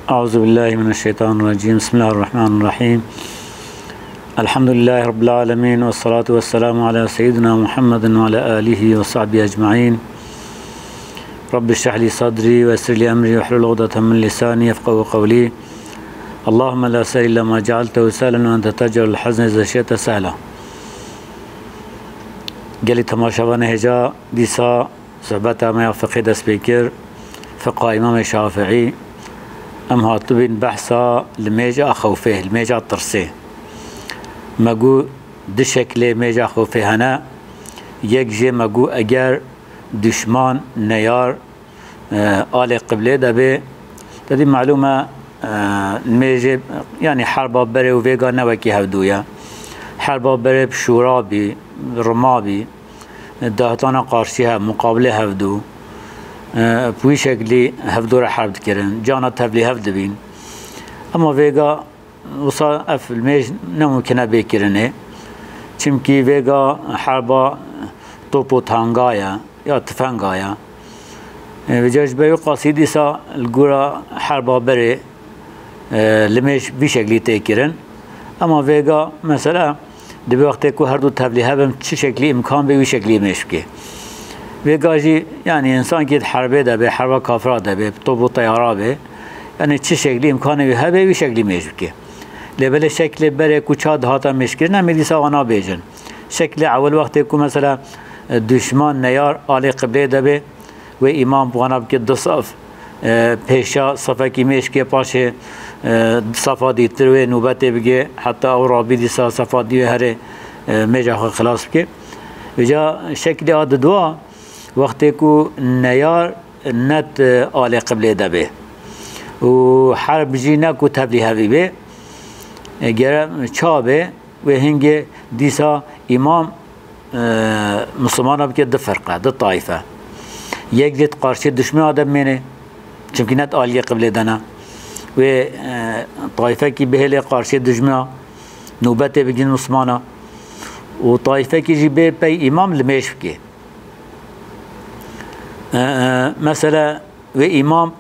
أعوذ بالله من الشيطان الرجيم. بسم الله الرحمن الرحيم. الحمد لله رب العالمين، والصلاة والسلام على سيدنا محمد وعلى آله وصحبه أجمعين. رب اشرح لي صدري ويسر لي أمري واحلل عقدة من لساني يفقهوا قولي. اللهم لا سهل إلا ما جعلته سهلا وأنت تجعل الحزن إذا شئت سهلا. قالي تماشاوان هجا ديسا صحبت ما فقه دست بكر فقه إمام شافعي ام هاتبين بحثا لميجا خوفه الميجا طرسه مگو دو شکل میجا خوفه هنه یک جه مگو اگر دشمن نیار آل قبله دبه تدی معلومه میجا یعنی حربا بره و ویگا نوکی هفدویا حربا بره بشورا بی رما بی دهتانا قارشی ها مقابله هفدو بوی شکلی هفدو را حرب کرن جانا تبلی هفد بین اما ویگا وصا اف الميج نممكن بكرنه چمكي ويغا حربا توپو تانغايا يا تفنغايا وجاج بيو قصيدي سا الغورا حربا بري لميش بشكل تكرن اما ويغا مثلا دي وقت کو هر دو تبليه هم چه شكلي امكان به شكلي مشكي ويغا جي يعني انسان كي حربه ده به حربا كافرا ده به توپو طيارا به يعني چه شكلي امكان به به شكلي مشكي لبل شکل بره کوچاد هاتا مشکل نمیدی سوانا بیجن شکل اول وقت کو مثلا دشمن نیار آل قبله دبه و امام بوانا بکه دو صف پیشا صفه کی مشکل پاشه صفا دیتر و نوبت بگه حتی او رابی دیسا صفا دیو هره میجا خلاص بکه وجا شکل آد دوا وقت کو نیار نت آل قبله دبه و حرب جینا کو تبلیه بی به گرم چابه و هنگه دیسا امام مسلمان ها که دو فرقه دو طایفه یک دید قارشی دشمن آدم مینه چونکه نت آلیه قبل دانا و طایفه که بهله قارشی دشمن نوبت بگین مسلمان ها و طایفه که جی به پی امام لمیش بکی مثلا و امام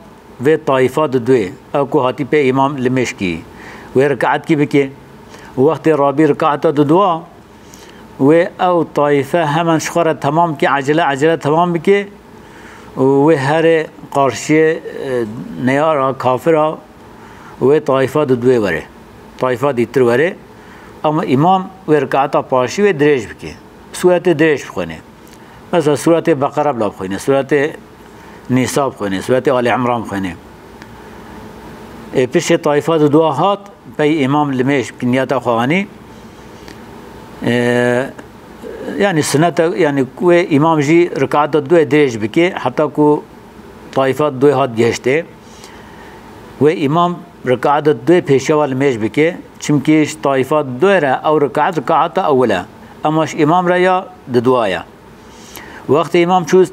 و طایفه دوی او که هاتی پی امام لمیش کی وركعت كي بكي وقت رابي ركعت دوا و او طائفه همن شخره تمام كي عجله تمام بكي وهر قارشي نيار كافر و طائفه دوا وره طائفه دي تر وره اما امام وركعت پاشي و دريج بكي سوره دريج بخونه مثلا سوره بقره بلا بخونه سوره نساء بخونه سوره ال عمران بخونه پیش طائفه دو هات پی امام لمیش کنیات خوانی يعني سنة يعني كو امام جي ركعات دو دريج بكي حتى كو طائفات دو هات جهشته و امام ركعات دو پیشوا لمیش بكي چمكيش طائفات دو را او ركعات اولا اماش امام را يا دوايا وقت امام چوز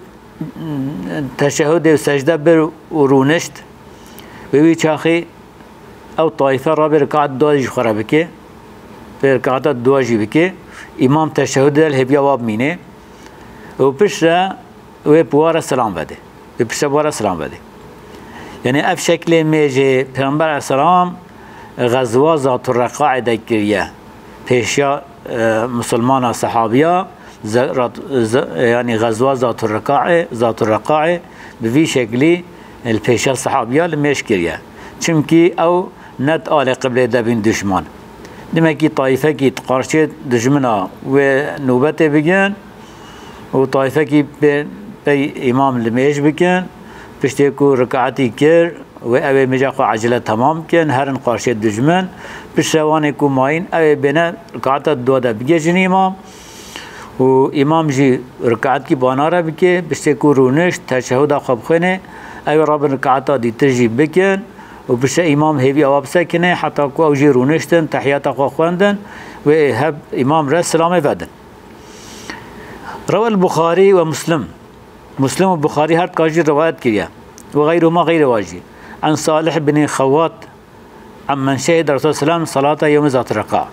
تشهد و سجده بر و رونشت بوی چاخی او طایفه را به رکعت دو خراب بکه به رکعت دو بکه امام تشهد دل هبیا واب مینه و پیش و بوار سلام بده و پیش بوار سلام بده یعنی اف شکل میجه پیامبر السلام غزوه ذات الرقاع دکریه پیشا مسلمان صحابیا یعنی غزوه ذات الرقاع به وی شکلی البيشا الصحابية لميش كريا چمكي او نت آل قبله دبين دشمن دمكي طائفة كي تقارشت دشمنا ونوبته بگن و طائفة كي بي امام لميش بكن پشتيكو ركعتي كر و اوه مجاقو عجلة تمام كن هرن قارشت دشمن پشتوانيكو ماين اوه بنا ركعت دودا بگجن امام و امام جي ركعت كي بانارا بكي پشتيكو رونش تشهد خواب خونه اي رب ركعتا دي ترجي بكن وبش امام هيبي اواب سكنه حتى كو اوجي رونشتن تحيات اخو خوندن وهب امام رس سلام بدن. روى البخاري ومسلم والبخاري هر كاجي روايات كريا وغيرهما غير واجي عن صالح بن خوات عمن شهد رسول الله صلى الله عليه وسلم صلاة يوم ذات الرقاع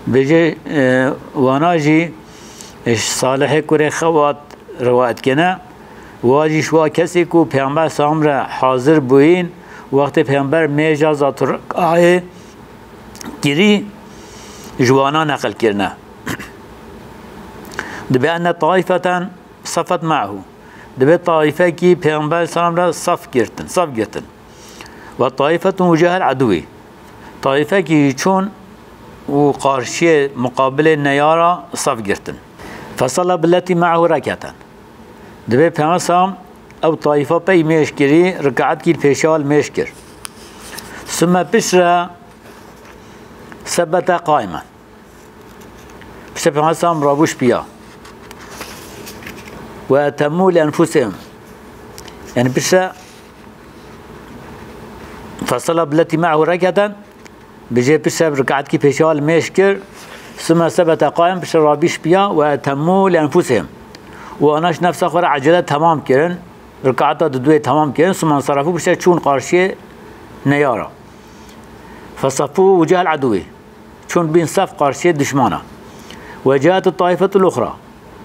بيجي واناجي صالح كوري خوات روايات كنا واجی شوا کسی کو پیامبر سام را حاضر بوین وقتی پیامبر میجا ذات رکعه گیری جوانا نقل کرنا دبی ان طائفة صفت معه دبی طائفه کی پیامبر سلام را صف گرتن و طائفة وجه العدوی طائفه کی چون و قارشی مقابل نیارا صف گرتن فصلى بالتي معه ركعة دبي پیامبر او طائفه پی میشکری رکعت کی پیشال میشکر ثم بشرا ثبت قائما بشرا پیامبر رابوش بیا و اتموا لانفسهم يعني بشرا فصلى بالتي معه ركعة بجي بشرا ركعت کی پیشال میشکر ثم ثبت قائم بشرا رابوش بیا و اتموا لانفسهم واناش نفس خور عجله تمام کرن ركعات دوی تمام کردن ثم انصرفوا بشه چون قارشی نیارا فصفوا وجه العدو چون بین صف قارشی دشمانا وجاءت الطائفة الأخرى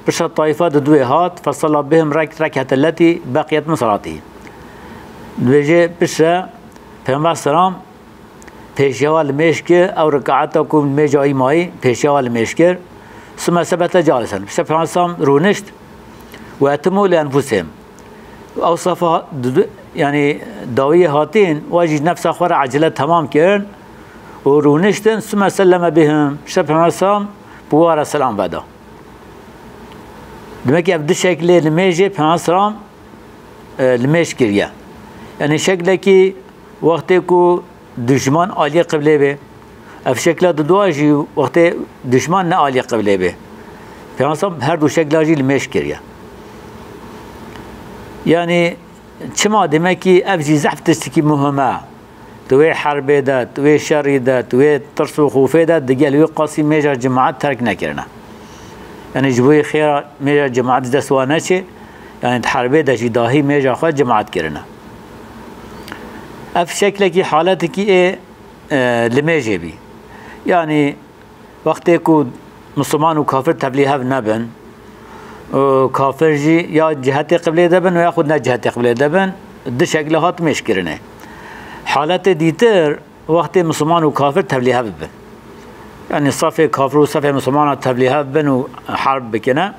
بشه الطائفة دوی هات فصلى بهم ركعة التي بقيت من صلاته دوی بشه پیامبر سلام پیشوال میشکر او رکعتا کم میجایی مایی پیشوال میشکر ثم ثبت جالسا بشه پیامبر سلام رونشت و اتموا لانفسهم اوصاف يعني داوية هاتين واجد نفس اخبار عجلة تمام كيرن ورونشتن ثم سلم بهم شبه مرسام بوار سلام بدا demek ki bu şekilde limeje Peygamber limeş kiriya yani şekle ki vakti ku düşman ali kıble be af şekle de duaji vakti düşman ne ali kıble be Peygamber her du şekle limeş kiriya يعني چما demek ki evci zahf tişteki mühime توی حرب ده توی شر ده توی ترس و خوف ده دیگه لوی قاسی میجا جماعت ترک نکرنه یعنی جبوی خیر میجا جماعت دستوانه چه یعنی حرب ده جداهی میجا خود جماعت کرنه اف شکل کی حالت کی لمیجه بی یعنی وقتی که مسلمان و کافر تبلیغ نبن کافر جی یا جهت قبله دبن و یا خود نه جهت قبله دبن دو شکل هات میش کرنه حالت دیتر وقتی مسلمان و کافر تبلیغ ببن یعنی صف کافر و صف مسلمان تبلیغ ببن و حرب بکنه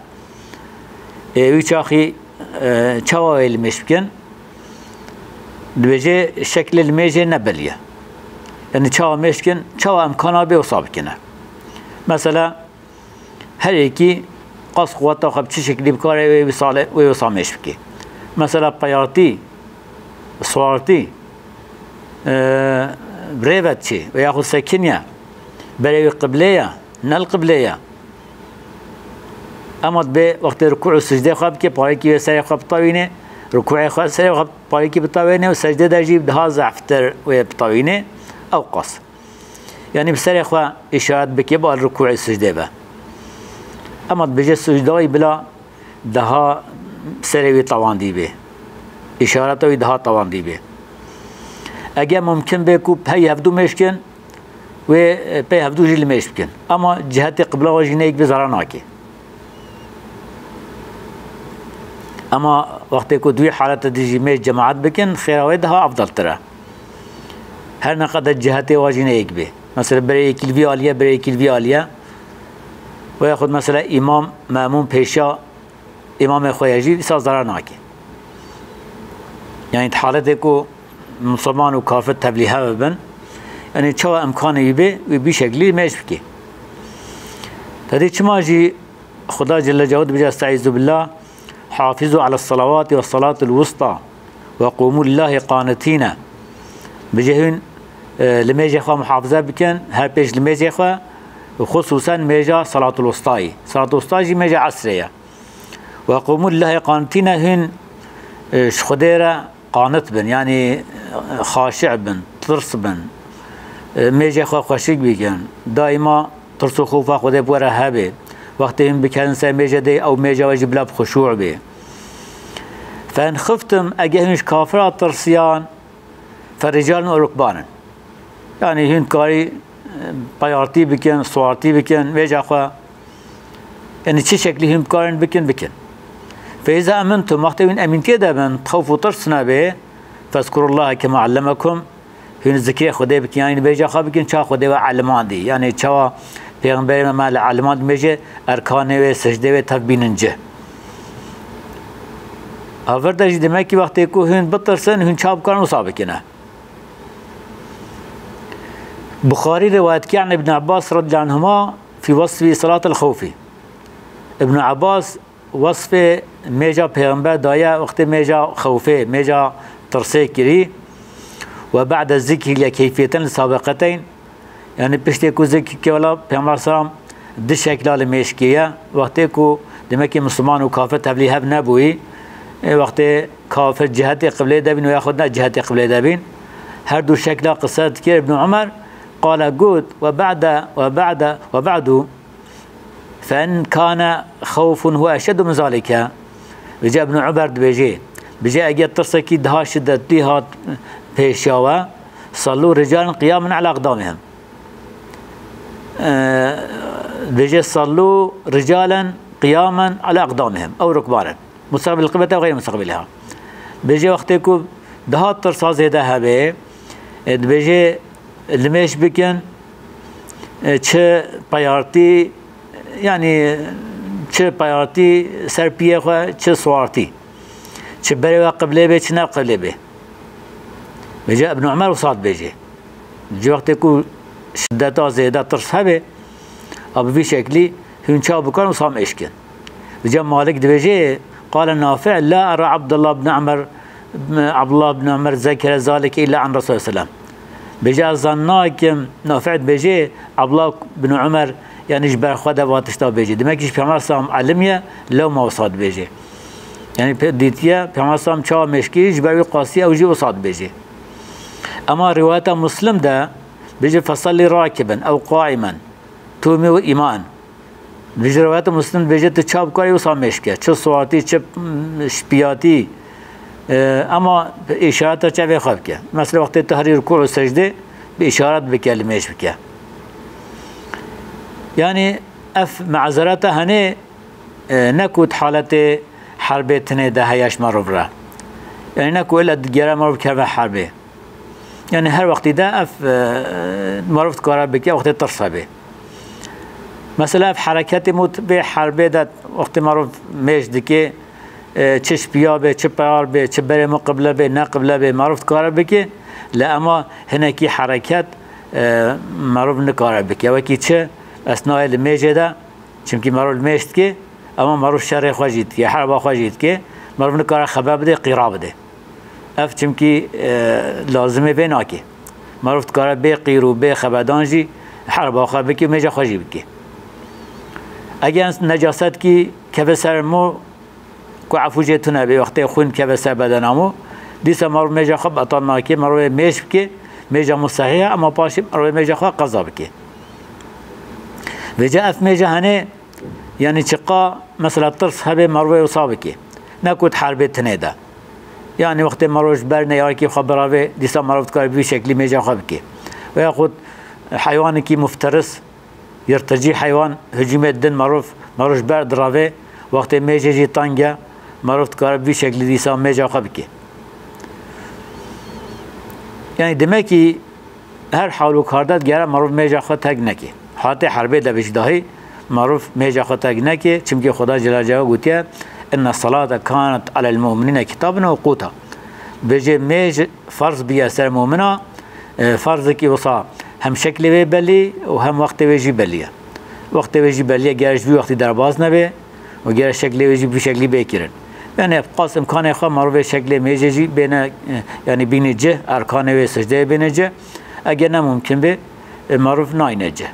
ویچاخی چوای المیش بکن دوجه شکل المیجه نبلیه یعنی چوا میش کن چوا امکانا به اصاب کنه مثلا هر یکی قص قوته خب چه شکلی بکاره و وصامش بکی مثلا قیارتی سوارتی بریوت چی و یا خود سکنیا برای قبله نل قبله اما به وقت رکوع و سجده خواب که پای کی سر خواب طاوینه رکوع خواب سر خواب پای کی بطاوینه و سجده درجیب ده ضعفتر و بطاوینه او قص یعنی بسر خواب اشارت بکی با رکوع و سجده به اما بجه سجده‌ای بلا ده سروی تواندی به اشارت وی ده تواندی به اگر ممکن به کو پی هفدو مشکن و پی هفدو جیل مشکن اما جهت قبله و جنه یک بزران ناکی اما وقتی که دوی حالت دیجی میش جماعت بکن خیراوی ده افضل تره هر نقدر جهت و جنه یک به مثلا برای کلوی عالیه برای کلوی عالیه و یا خود مثلا امام مأمون پیشا امام خویجی بسیار ضرر ناکی یعنی حالت که مسلمان و کافر تبلیغ ببن یعنی چه امکانی به و بی شکلی میش بکی تدی چما جی خدا جل جلاله بجا استعیذ بالله حافظوا على الصلوات والصلاة الوسطى وقوموا لله قانتين بجهن لمیجه خوا محافظه بکن هر پیش لمیجه خوا خصوصا میجا صلاة الوسطى صلاة الوسطى جی میجا عصریه وقوموا لله قانتين هن خديرة قانت بن يعني خاشع بن ترس بن میجه خوا خشک بکن دائما ترس و خوفا خدا بوره هبه وقتی هم بکن سر میجه دی او میجه واجب لب خشوع به فان خفتم اگه هنش کافرات ترسیان فرجال و رکبان يعني هن کاری پیارتی بکن سوارتی بکن میجه خوا يعني چه شکلی هم کارن بکن فإذا أمنتم وقت من أمنتي دبن تخوف وترسنا به فاذكروا الله كما علمكم هن ذكر خدای بکن یعنی بیجا خواب بکن چا خدای و علمان دی یعنی چا پیغمبر ما علمان میشه ارکان و سجده و تبیننجه آوردش دمه کی وقتی کو هن بترسن هن چاب کارن وصاب کنه بخاري رواية عن ابن عباس رضي الله عنهما في وصف صلاة الخوف ابن عباس وصف ميجا پیغمبر دايا وقت ميجا خوفه ميجا ترسي كري وبعد الذكر لكيفيتين السابقتين يعني بشتكو ذكر كولا پیغمبر سلام دي شكلال ميشكية وقت كو دمكي مسلمان وكافر تبلي هب نبوي وقت كافر جهة قبله دابين وياخدنا جهة قبله دابين هر دو شكلا قصة كير ابن عمر قال قد وبعد فإن كان خوف هو أشد من ذلك بجاء ابن عمر بجاء أجي ترسكي دها شدة ديها بيشاوة صلوا رجالا قياما على أقدامهم بجاء صلوا رجالا قياما على أقدامهم أو ركبانا مستقبل القبلة وغير مستقبلها بجاء وقتكم دها ترسا زيادة هبه بجاء لمش بكن چه پیارتی یعنی چه پیارتی سر پیه خو چه سوارتی چه بری و قبله به چه نه قبله به بجا ابن عمر وصاد بيجي وقت کو شدت زیاده ترس هبه اب في شكلي هن شاب كان وصام اشكن بجا مالك دبيجي قال نافع لا ارى عبد الله بن عمر ذكر ذلك الا عن رسول الله صلى الله عليه وسلم بجا ظناكم نافع بيجي عبد الله بن عمر يعني جبر خدا واتشتا بيجي دمكش پیغمبر سلام علميه لو ما وصاد بيجي يعني ديتيا پیغمبر سلام چا مشكي جبر قاسي او جي وصاد بيجي اما روايه مسلم ده بيجي فصلي راكبا او قائما تومي وايمان بيجي روايه مسلم بيجي تشاب كاري وصام مشكي چه سواتي چه شبياتي اما اشارات چه خواب که مثلا وقت تحریر رکوع و سجده به اشارات بکلمهش بکه يعني اف معذرته هني نكوت حالة حرب تنه ده هياش معروف را يعني نكو إلا دجارة معروف كذا حربه يعني هر وقت ده اف معروف كارا بكي وقت ترصه به مثلا في حركات موت به حربه ده وقت معروف مش دكي چش بیا به چه پیار به چه بره مقبله به نقبله به معروف کار بکه لا اما هناکی حرکت معروف نکار بکه و کی چه اثناء المیجه ده چونکی معروف میشت که اما معروف شرع خواجید که حرب خواجید که معروف نکار خبر بده قیراب ده اف چونکی لازمه به ناکه معروف کار به قیرو به خبردانجی حرب خواجید بکه میجه خواجید بکه اگر نجاست کی که سرمو کو عفو جتونه به وقت خون که به سر بدنمو دیس مر میجا خب اطال ما که مر میش که میجا مصحیح اما پاش مر میجا خو قضا بکه وجا اف میجا هنه یعنی چقا مثلا ترس هبه مر وصاب که نکوت حرب تنیده یعنی وقت مروش بر نیار کی خبره به دیس مر کار به شکلی میجا خب که و یاخد حیوانی کی مفترس يرتجي حيوان هجوم الدن مروش بر دراوه وقت میجا جی تانگه معروف کار به شکل دیسا میجا خبکی یعنی دمکی هر حال و کارداد گره معروف میجا خود تگ نکی حالت حربه ده بجداهی معروف میجا خود تگ نکی چونکه خدا جل جلاله گوتیه ان الصلاه كانت على المؤمنين كتابا موقوتا بجه میج فرض بیا سر مؤمنا فرض کی وصا هم شکل بلی و هم وقت ویجی بلیه وقت ویجی بلیه گرش بی وقتی در باز نبه و گرش شکل ویجی بی شکلی بکرن يعني قاس امكانه خو مروه شكل ميجي بين يعني بين جه اركان و سجده بين جه اگر نه ممكن به معروف ناين جه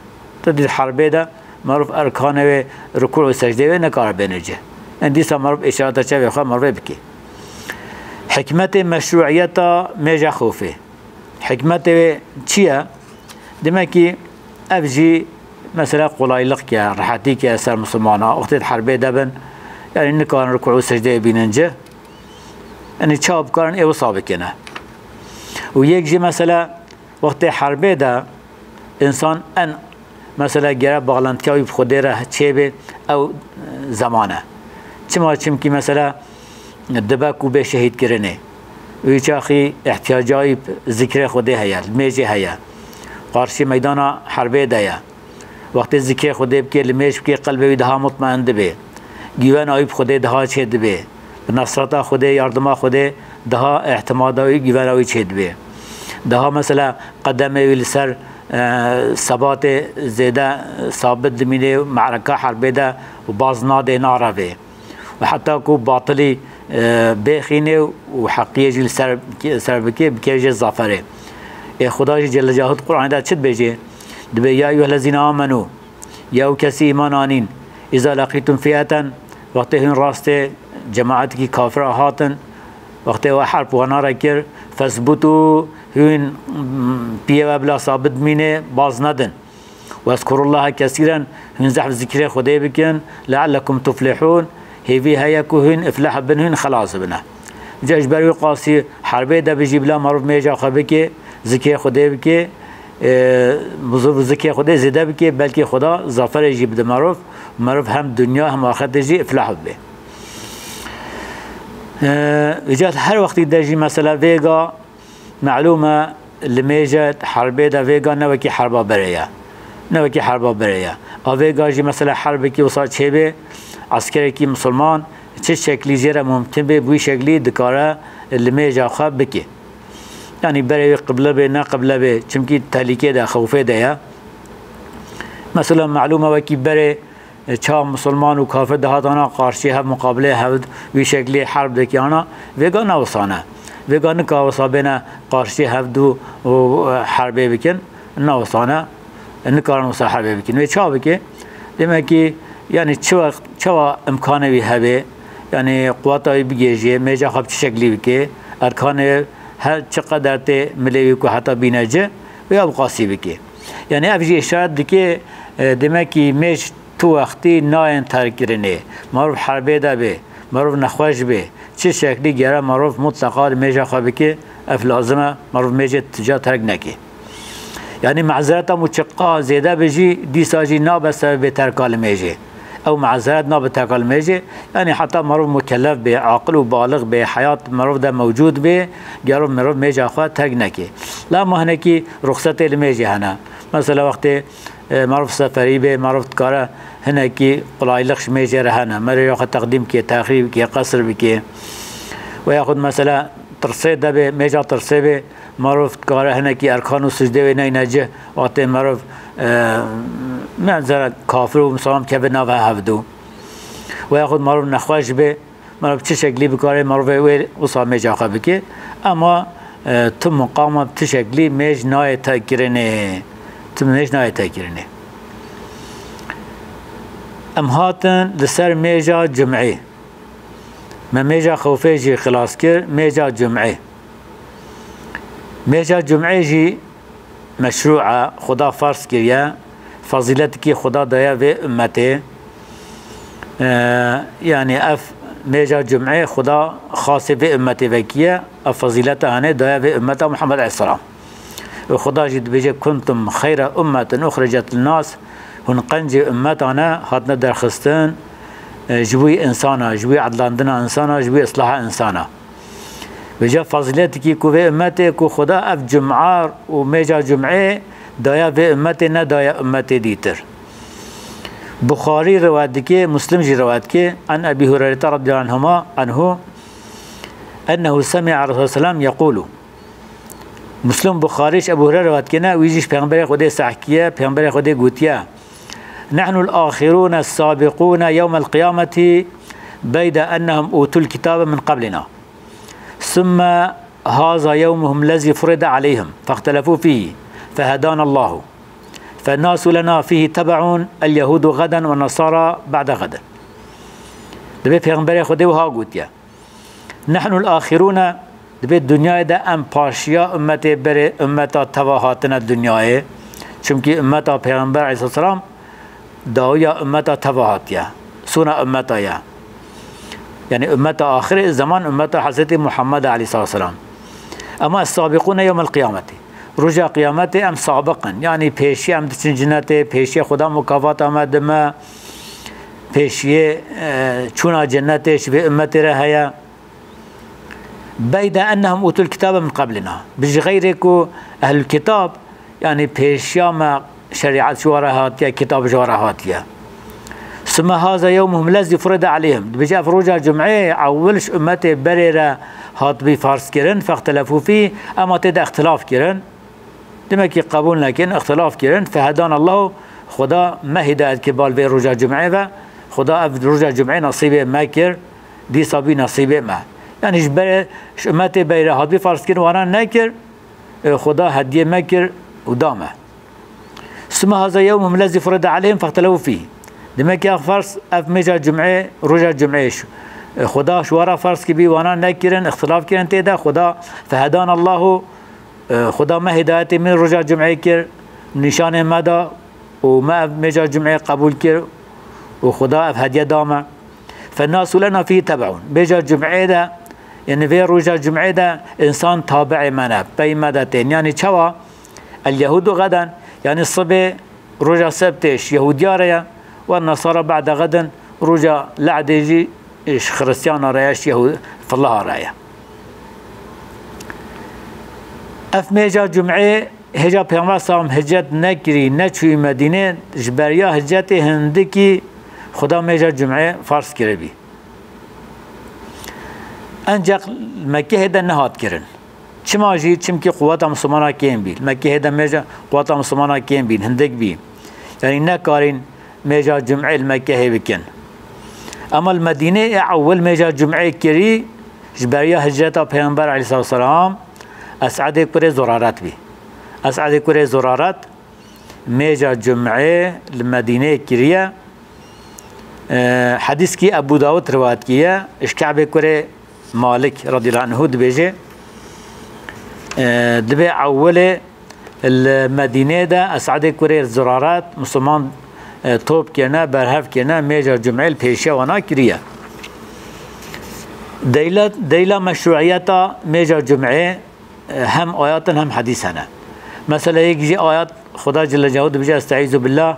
تدي حربه ده معروف اركان و ركوع و سجده و نكار بين جه اندي معروف اشاره چه خو مروه بكي حكمت مشروعيت ميجا خوفه حكمت چيه دمكي افجي مثلا قلايلق يا راحتي كي سر مسلمانا وقت الحربه دبن يعني نكان ركوع وسجده بيننجه يعني چاب كارن ايو صابكنه ويجي مثلا وقت حربه ده انسان ان مثلا جرا باغلانتكاوي بخوده ره چه او زمانه چما چمكي مثلا دباكو به شهيد كرنه ويشاخي احتياجاي ذكر خده هيا الميجي هيا قارشي ميدانا حربي دايا وقت ذكر خده بكي الميج بكي قلبي دها مطمئن دبي جيوان آيب خده دها چه دبي بنصرتا خده يردما خده دها اعتماداوي جيوان آيب چه دبي دها مثلا قدمه ويلسر ثبات زيادة ثابت دمينه معركة حربي دا وبازنا دي نارا بي وحتى كو باطلي بخينه وحقيقي جيل سر بكي بكيجي الظفره خدا جل جلاله القرآن دا چت بيجي دبي يا أيها الذين آمنوا يا كسي إيمان آنين إذا لقيتم فئة وقت هن راست جماعتك كافر هاتن وقت حرب ونار كر فاثبتوا هن بيا بلا ثابت مينه باز ندن واذكروا الله كثيرا هن زحف ذكر خدا بكن لعلكم تفلحون هيفي هيكو هن افلح بنهن خلاص بنا جاش بري قاسي حربي دا بيجيب لا معروف ميجا خبكي ذكر خدا بكي بزرگ ذكر خدا زياده بكي بلكي خدا ظفر يجيب ده معروف هم دنيا هم آخرت يجي افلح به اجات هر وقت دجي مثلا فيجا معلومه لميجا حربي دا فيجا نوكي حربا بريا اويجا جي مثلا حربكي وصار چيبه عسكري كي مسلمان چه شكلي جرا ممكن به بوي شكلي دكاره لميجا خاب بكي يعني بري قبله به نا قبله به چمكي تهليكه ده خوفه ده مثلا معلومه وكي بري چا مسلمان و کافر دهاتانا قارشی هم مقابله هود وی شکلی حرب دکیانا ویگا نوسانه ویگا نکاوسا بین قارشی هود و حربه بکن نوسانه نکارن وسا حربه بکن وی چا بکی دیمه که یعنی چوا امکانه وی هبه یعنی قواتای بگیجه میجا خب چه شکلی بکی ارکان هر چقدر ته ملیوی که حتی بینجه و یا بقاسی بکی یعنی افجی اشارت دکی دیمه که میج تو وقتی ناین ترکرنه معروف حربه ده به معروف نخوش به چه شکلی گره معروف مطلقا میجا خوابه که اف لازمه معروف میجا تجا ترک نکی یعنی معذرت مچقا زیده بجی دیساجی نا به سبب ترکال میجه او معذرت نا به ترکال میجه یعنی حتی معروف مکلف به عاقل و بالغ به حیات معروف ده موجود به گره معروف میجا خواه ترک نکی لا مهنه کی رخصت المیجه هنه مثلا وقتی معروف سفری به معروف کاره هنا كي قلايلخش ميجر هنا مرة ياخذ تقديم كي تأخير كي قصر بكي وياخذ مثلا ترصي دبي ميجا ترصي به معروف كاره هنا كي أركان السجدة ويناي نجه وقت معروف منزل كافر ومسلم كبنا وهفدو وياخذ معروف نخواش به معروف تشكلي بكاره معروف وير وصا ميجا خبكي أما تم مقامة تشكلي ميج ناي تأكيرني تم ميج ناي تأكيرني ام هاتن لسر ميجا جمعي ما ميجا خوفي جي خلاص كر ميجا جمعي ميجا جمعي جي مشروعة خدا فرض كريا فضيلتك خدا دايا في امته يعني اف ميجا جمعي خدا خاصة في امته بكيا فضيلتها هنا دايا في امته محمد عليه السلام وخدا جد بيجي كنتم خير امة اخرجت للناس هن قنج امتنا هاتنا درخستن جوي انسانا جوي عدلاندنا انسانا جوي اصلاح انسانا بجا فضيلتك كو في امتي كو خدا اف جمعار وميجا جمعي دايا في امتي نا دايا امتي ديتر بخاري رواتك مسلم جي رواتك عن ابي هريره رضي الله عنه انه سمع الرسول صلى الله عليه وسلم يقول مسلم بخاريش ابو هريره رواتكنا ويجيش پیغمبر خدا صحكيه پیغمبر خدا گوتيا نحن الآخرون السابقون يوم القيامة بيد أنهم أوتوا الكتاب من قبلنا ثم هذا يومهم الذي فرض عليهم فاختلفوا فيه فهدانا الله فالناس لنا فيه تبع اليهود غدا والنصارى بعد غدا دبي پیغمبر خدا وها قوتيا نحن الآخرون دبي الدنيا دا ام پاشيا امتي بر امتا تواهاتنا الدنيا چونكي امتا پیغمبر عليه الصلاة والسلام داويا امتا تبعاتيا سنة امتا يا يعني امتا آخر الزمان امتا حضرت محمد عليه الصلاة والسلام اما السابقون يوم القيامة رجع قيامته ام سابقا يعني پیشی ام دچن جنته پیشی خدا مکافات آمد ما پیشی چونا جنتش به امت رهیا بيد أنهم أوتوا الكتاب من قبلنا بيجي غيركو أهل الكتاب يعني بيشياما شريعة شوارا هاتيا كتاب شوارا هاتيا ثم هذا يومهم الذي فرض عليهم بيجي فروجا جمعة أولش أمتي بريرة هات بي فارس كيرن فاختلفوا فيه أما تدا اختلاف كيرن دمكي قبول لكن اختلاف كيرن فهدانا الله خدا ما هداية كبال في رجا جمعة خدا أف رجا جمعة نصيبه ما كير دي صبي نصيبه ما يعني جبر أمتي بريرة هات بي فارس كيرن وانا نكر خدا هديه ما كير ودامه ثم هذا يومهم الذي فرض عليهم فاختلفوا فيه دمكي فارس اف ميجا جمعه رجا جمعه خدا شوارا فارس كبي وانا نكرن اختلاف كرن تيدا خدا فهدانا الله خدا ما هدايتي من رجا جمعه كر نشان مدى وما ميجا جمعه قبول كر وخدا اف هديه دامه فالناس لنا فيه تبعون ميجا جمعه ده يعني في رجا جمعه ده انسان تابع منا بين مدتين يعني شوا اليهود غدا يعني الصبي رجا سبتش يهودياريا والنصارى بعد غدا رجا لعديجي خريستيان رايش يهود فالله رايا اف ميجا جمعه هجا بيغمبر صام هجت نكري نچوي مدينه جبريا هجتي هندكي خدا ميجا جمعه فارس كربي انجق مكه هدا نهات كرن چما جي چمكي قوات مسلمانا كين بي مكه هدا ميجا قوات مسلمانا كين بي هندك بي يعني نكارين ميجا جمعه المكه بكن اما المدينه اول ميجا جمعه كري جبريا هجرتا پیغمبر عليه الصلاه والسلام اسعد كره زرارات بي اسعد كره زرارات ميجا جمعه المدينه كريا حديث كي ابو داود روایت كيه اشكعب كره مالك رضي الله عنه دبيجي دبي اول المدينه ده اسعد كره زرارات مسلمان توب كنا برهف كنا ميجا جمعه البيشة وانا كريا ديلا مشروعيتا ميجا جمعه هم آيات هم حديثنا مثلا يجي آيات خدا جل جلاله بجا استعيذ بالله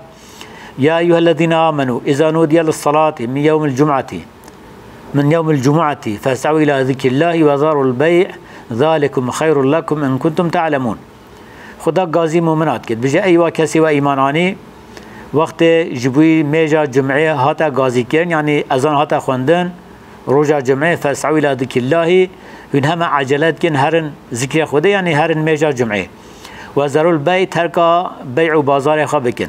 يا أيها الذين آمنوا إذا نودي للصلاة من يوم الجمعة فاسعوا إلى ذكر الله وذروا البيع ذلكم خير لكم إن كنتم تعلمون خدا غازي مؤمنات كد بجا أيوا كسي وإيماناني وقت جبوي ميجا جمعه هاتا غازي كين يعني أذان هاتا خوندن رجا جمعه فاسعوا إلى ذكر الله وإنهم عجلات كن هرن ذكر خدا يعني هرن ميجا جمعه وذروا البيع تركا بيع بازار خبكن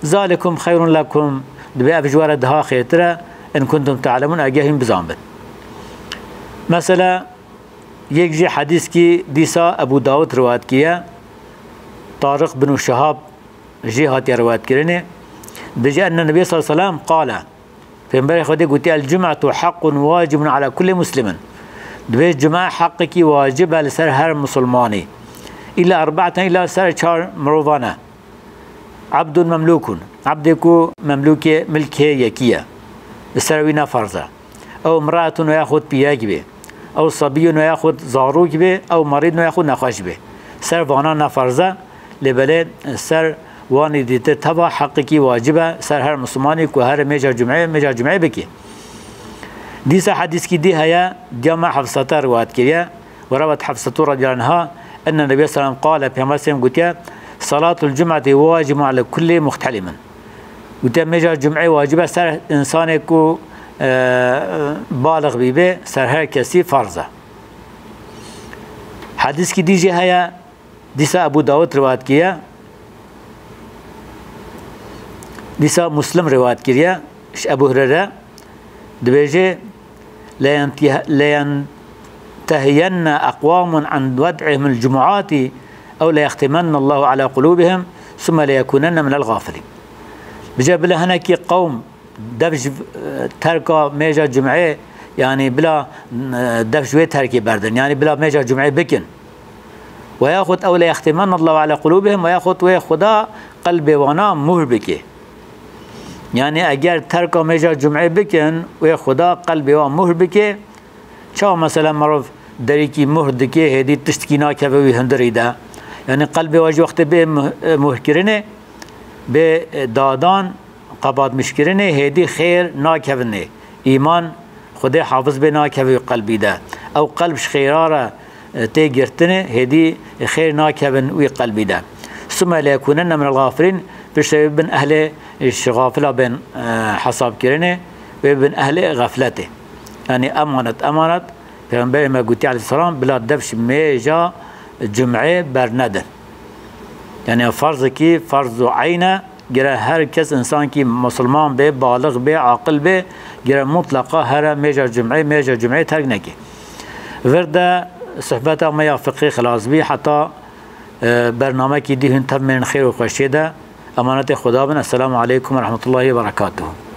ذلكم خير لكم دبي أفجوار دها خيترا إن كنتم تعلمون أجاهم بزامبن مثلا يجي حديث كي ديسا أبو داود روایت كيه طارق بن شهاب جهات روایت كرنه بجاء أن النبي صلى الله عليه وسلم قال في امبارح خدي قلت الجمعة حق واجب على كل مسلم دبي الجمعة حقك واجبة لسر هر مسلماني إلا أربعة إلا سر شهر مروفانا عبد مملوك عبدكو مملوك ملكه يكيه بسروينا فرزة أو امرأة ويأخذ بياك به أو صبي ويأخذ زاروك به أو مريض ويأخذ نخاش به سر وانا نفرزة لبلد سر واني ديت تبع حقك واجبة سر هر مسلماني وهر ميجا جمعة بكي ديسا حديث كي دي هيا جمع حفصة روات كريا وروت حفصة رضي الله عنها أن النبي صلى الله عليه وسلم قال في مسلم قلت صلاة الجمعة واجب على كل مختلم قلت ميجا جمعة واجبة سر إنسانك بالغ بيبه سر هر كسي فرضه حديث كي ديجي هيا ديسا أبو داود روایت كيه ديسا مسلم روایت كيه أبو هريرة دبيجي لينتهين أقوام عن ودعهم الجمعات أو ليختمن الله على قلوبهم ثم ليكونن من الغافلين بجاب له هناك قوم دفش تركا ميجا جمعه يعني بلا دفش تركي بردن يعني بلا ميجا جمعه بكن وياخذ أو ليختمن الله على قلوبهم وياخذ وياخذ قلبي وانا مهر بكي يعني اگر تركا ميجا جمعه بكن وياخذ قلبي وانا مهر بكي شو مثلا مرف دريكي مهر دكي هدي تشتكينا كفوي هندريدا يعني قلبي واجه وقت به مهر كرنه به دادان قباد مشكرنه هدي خير ناكفنه إيمان خدا حافظ بنا كفي قلبي ده او قلبش خيراره تيجرتنه هدي خير ناكبن وي قلبي ده ثم لا يكونن من الغافلين بسبب اهل الشغافله بين حساب كرنه وبين اهل غفلته يعني امانت پیغمبر ما قلت عليه السلام بلا دبش ميجا جمعه برندن يعني فرض کی فرض عینه گره هر کس انسان کی مسلمان به بالغ به عاقل به گره مطلقه هر میجا جمعه ترک نکی ورده صحبت ما یا فقه خلاص بی حتی برنامه کی دیهن تب من خیر و خوشیده امانت خدا بن السلام علیکم و رحمت الله و برکاته